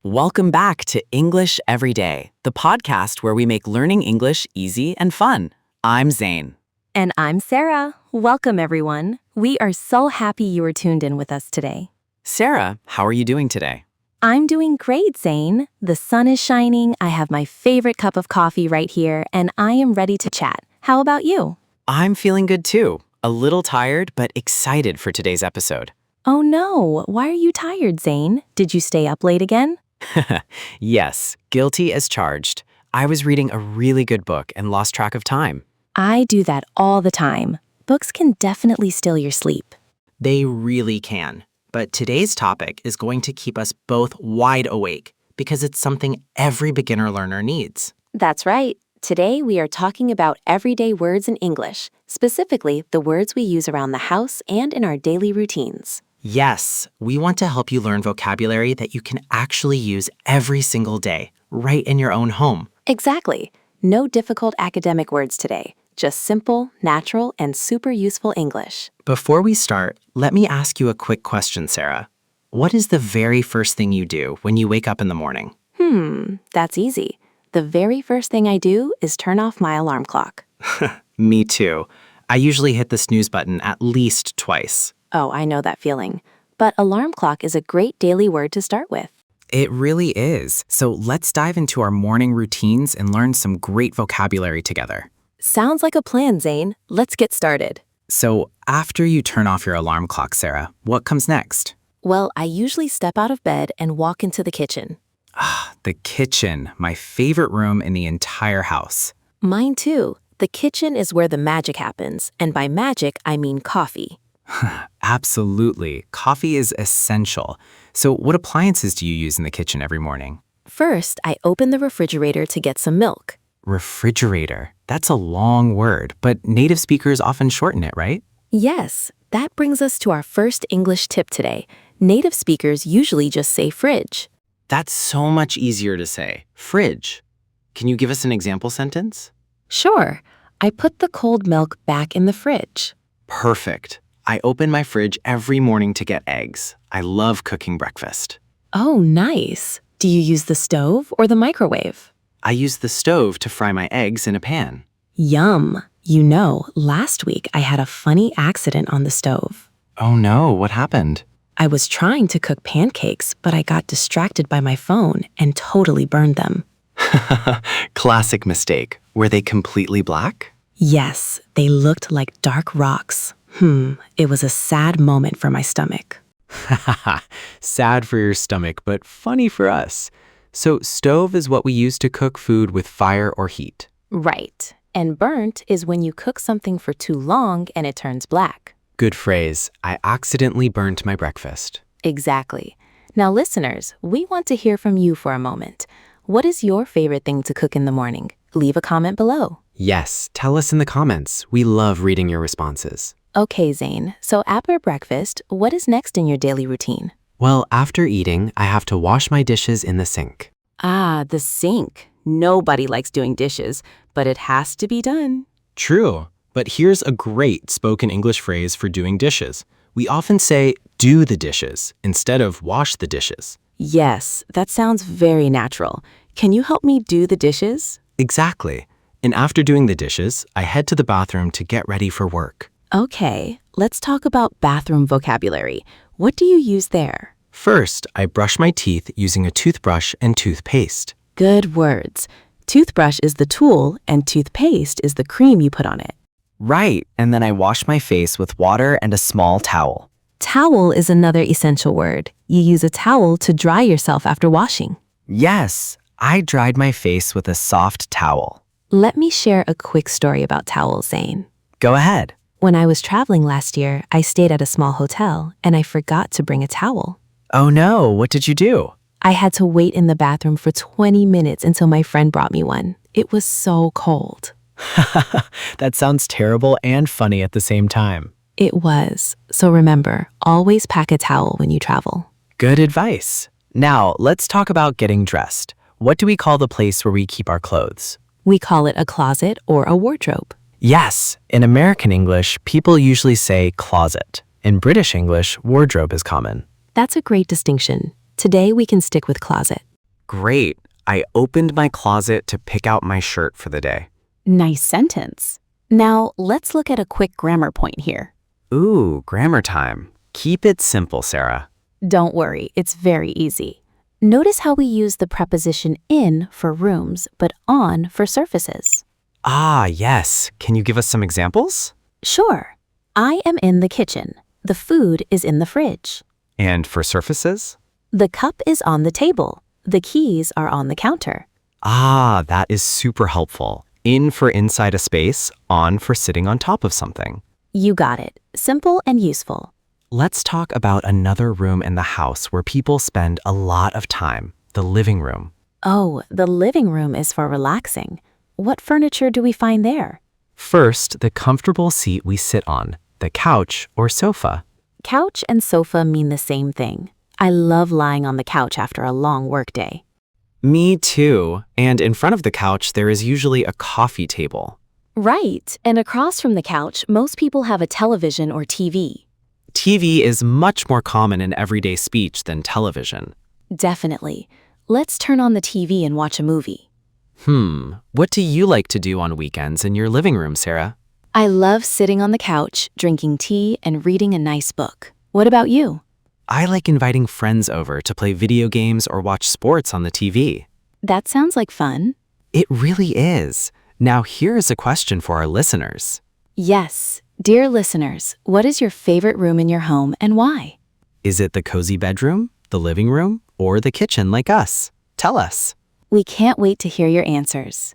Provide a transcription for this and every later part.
Welcome back to English Every Day, the podcast where we make learning English easy and fun. I'm Zane. And I'm Sarah. Welcome, everyone. We are so happy you are tuned in with us today. Sarah, how are you doing today? I'm doing great, Zane. The sun is shining, I have my favorite cup of coffee right here, and I am ready to chat. How about you? I'm feeling good too. A little tired, but excited for today's episode. Oh no, why are you tired, Zane? Did you stay up late again? Yes, guilty as charged. I was reading a really good book and lost track of time. I do that all the time. Books can definitely steal your sleep. They really can. But today's topic is going to keep us both wide awake because it's something every beginner learner needs. That's right. Today we are talking about everyday words in English, specifically the words we use around the house and in our daily routines. Yes, we want to help you learn vocabulary that you can actually use every single day, right in your own home. Exactly. No difficult academic words today. Just simple, natural, and super useful English. Before we start, let me ask you a quick question, Sarah. What is the very first thing you do when you wake up in the morning? That's easy. The very first thing I do is turn off my alarm clock. Me too. I usually hit the snooze button at least twice. Oh, I know that feeling. But alarm clock is a great daily word to start with. It really is. So let's dive into our morning routines and learn some great vocabulary together. Sounds like a plan, Zane. Let's get started. So after you turn off your alarm clock, Sarah, what comes next? Well, I usually step out of bed and walk into the kitchen. The kitchen, my favorite room in the entire house. Mine too. The kitchen is where the magic happens, and by magic, I mean coffee. Absolutely. Coffee is essential. So what appliances do you use in the kitchen every morning? First, I open the refrigerator to get some milk. Refrigerator. That's a long word, but native speakers often shorten it, right? Yes, that brings us to our first English tip today. Native speakers usually just say fridge. That's so much easier to say. Fridge. Can you give us an example sentence? Sure, I put the cold milk back in the fridge. Perfect. I open my fridge every morning to get eggs. I love cooking breakfast. Oh, nice. Do you use the stove or the microwave? I use the stove to fry my eggs in a pan. Yum. You know, last week I had a funny accident on the stove. Oh no, what happened? I was trying to cook pancakes, but I got distracted by my phone and totally burned them. Classic mistake. Were they completely black? Yes, they looked like dark rocks. It was a sad moment for my stomach. Sad for your stomach, but funny for us. So stove is what we use to cook food with fire or heat. Right. And burnt is when you cook something for too long and it turns black. Good phrase. I accidentally burnt my breakfast. Exactly. Now, listeners, we want to hear from you for a moment. What is your favorite thing to cook in the morning? Leave a comment below. Yes, tell us in the comments. We love reading your responses. Okay, Zane. So after breakfast, what is next in your daily routine? Well, after eating, I have to wash my dishes in the sink. Ah, the sink. Nobody likes doing dishes, but it has to be done. True, but here's a great spoken English phrase for doing dishes. We often say, do the dishes, instead of wash the dishes. Yes, that sounds very natural. Can you help me do the dishes? Exactly. And after doing the dishes, I head to the bathroom to get ready for work. Okay, let's talk about bathroom vocabulary. What do you use there? First, I brush my teeth using a toothbrush and toothpaste. Good words. Toothbrush is the tool and toothpaste is the cream you put on it. Right, and then I wash my face with water and a small towel. Towel is another essential word. You use a towel to dry yourself after washing. Yes, I dried my face with a soft towel. Let me share a quick story about towels, Zane. Go ahead. When I was traveling last year, I stayed at a small hotel and I forgot to bring a towel. Oh no, what did you do? I had to wait in the bathroom for 20 minutes until my friend brought me one. It was so cold. That sounds terrible and funny at the same time. It was. So remember, always pack a towel when you travel. Good advice. Now, let's talk about getting dressed. What do we call the place where we keep our clothes? We call it a closet or a wardrobe. Yes, in American English, people usually say closet. In British English, wardrobe is common. That's a great distinction. Today we can stick with closet. Great. I opened my closet to pick out my shirt for the day. Nice sentence. Now, let's look at a quick grammar point here. Ooh, grammar time. Keep it simple, Sarah. Don't worry, it's very easy. Notice how we use the preposition in for rooms, but on for surfaces. Ah, yes. Can you give us some examples? Sure. I am in the kitchen. The food is in the fridge. And for surfaces? The cup is on the table. The keys are on the counter. Ah, that is super helpful. In for inside a space, on for sitting on top of something. You got it. Simple and useful. Let's talk about another room in the house where people spend a lot of time, the living room. Oh, the living room is for relaxing. What furniture do we find there? First, the comfortable seat we sit on, the couch or sofa. Couch and sofa mean the same thing. I love lying on the couch after a long workday. Me too. And in front of the couch, there is usually a coffee table. Right, and across from the couch, most people have a television or TV. TV is much more common in everyday speech than television. Definitely. Let's turn on the TV and watch a movie. What do you like to do on weekends in your living room, Sarah? I love sitting on the couch, drinking tea, and reading a nice book. What about you? I like inviting friends over to play video games or watch sports on the TV. That sounds like fun. It really is. Now here's a question for our listeners. Yes. Dear listeners, what is your favorite room in your home and why? Is it the cozy bedroom, the living room, or the kitchen like us? Tell us. We can't wait to hear your answers.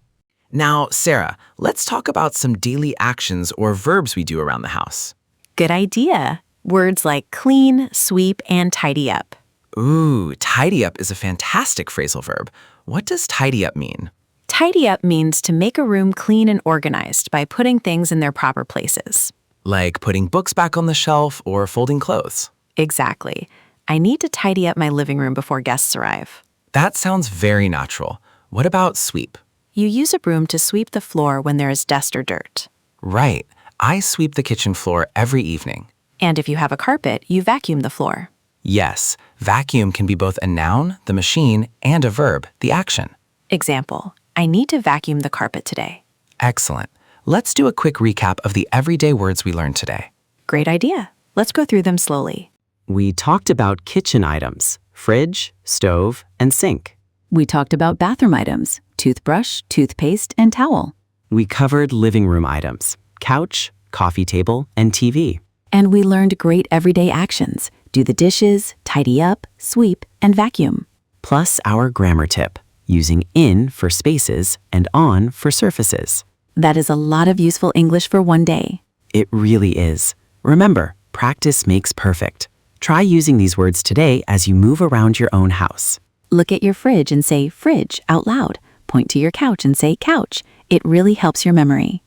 Now, Sarah, let's talk about some daily actions or verbs we do around the house. Good idea. Words like clean, sweep, and tidy up. Ooh, tidy up is a fantastic phrasal verb. What does tidy up mean? Tidy up means to make a room clean and organized by putting things in their proper places. Like putting books back on the shelf or folding clothes. Exactly. I need to tidy up my living room before guests arrive. That sounds very natural. What about sweep? You use a broom to sweep the floor when there is dust or dirt. Right. I sweep the kitchen floor every evening. And if you have a carpet, you vacuum the floor. Yes, vacuum can be both a noun, the machine, and a verb, the action. Example, I need to vacuum the carpet today. Excellent. Let's do a quick recap of the everyday words we learned today. Great idea. Let's go through them slowly. We talked about kitchen items, fridge, stove, and sink. We talked about bathroom items, toothbrush, toothpaste, and towel. We covered living room items, couch, coffee table, and TV. And we learned great everyday actions. Do the dishes, tidy up, sweep, and vacuum. Plus our grammar tip, using in for spaces and on for surfaces. That is a lot of useful English for one day. It really is. Remember, practice makes perfect. Try using these words today as you move around your own house. Look at your fridge and say fridge out loud. Point to your couch and say couch. It really helps your memory.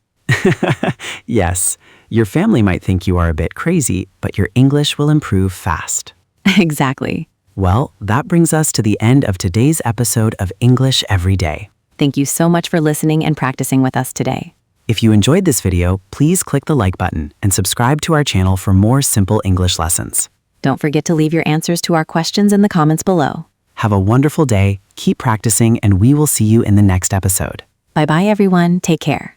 Yes, your family might think you are a bit crazy, but your English will improve fast. Exactly. Well, that brings us to the end of today's episode of English Every Day. Thank you so much for listening and practicing with us today. If you enjoyed this video, please click the like button and subscribe to our channel for more simple English lessons. Don't forget to leave your answers to our questions in the comments below. Have a wonderful day, keep practicing, and we will see you in the next episode. Bye-bye, everyone. Take care.